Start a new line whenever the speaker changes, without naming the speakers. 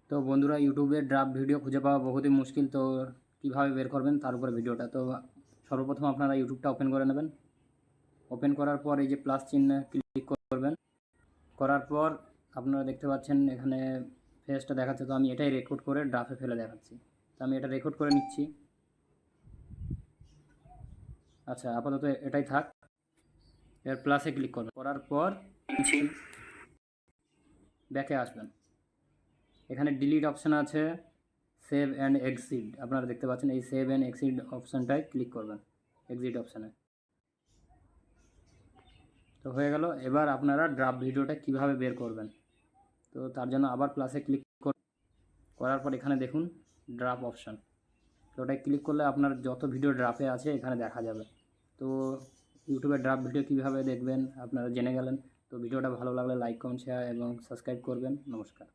তো বন্ধুরা, ইউটিউবে ড্রাফট ভিডিও খুঁজে পাওয়া বহুতই মুশকিল। তো কীভাবে বের করবেন তার উপরে ভিডিওটা। তো সর্বপ্রথম আপনারা ইউটিউবটা ওপেন করে নেবেন। ওপেন করার পর এই যে প্লাস চিহ্নে ক্লিক করবেন। করার পর আপনারা দেখতে পাচ্ছেন এখানে ফেসটা দেখাচ্ছে। তো আমি এটাই রেকর্ড করে ড্রাফটে ফেলে দেখাচ্ছি। তো আমি এটা রেকর্ড করে নিচ্ছি। আচ্ছা, আপাতত এটাই থাক। এর প্লাসে ক্লিক করবেন। করার পর ব্যাকে আসবেন। এখানে ডিলিট অপশান আছে, সেভ অ্যান্ড এক্সিট। আপনারা দেখতে পাচ্ছেন এই সেভ অ্যান্ড এক্সিট অপশানটায় ক্লিক করবেন, এক্সিট অপশানে। তো হয়ে গেল। এবার আপনারা ড্রাফট ভিডিওটা কিভাবে বের করবেন। তো তার জন্য আবার প্লাসে ক্লিক করার পর এখানে দেখুন ড্রাফট অপশান। তো ওটায় ক্লিক করলে আপনার যত ভিডিও ড্রাফটে আছে এখানে দেখা যাবে। তো ইউটিউবে ড্রাফট ভিডিও কীভাবে দেখবেন আপনারা জেনে গেলেন। তো ভিডিওটা ভালো লাগলে লাইক, কমেন্ট, শেয়ার এবং সাবস্ক্রাইব করবেন। নমস্কার।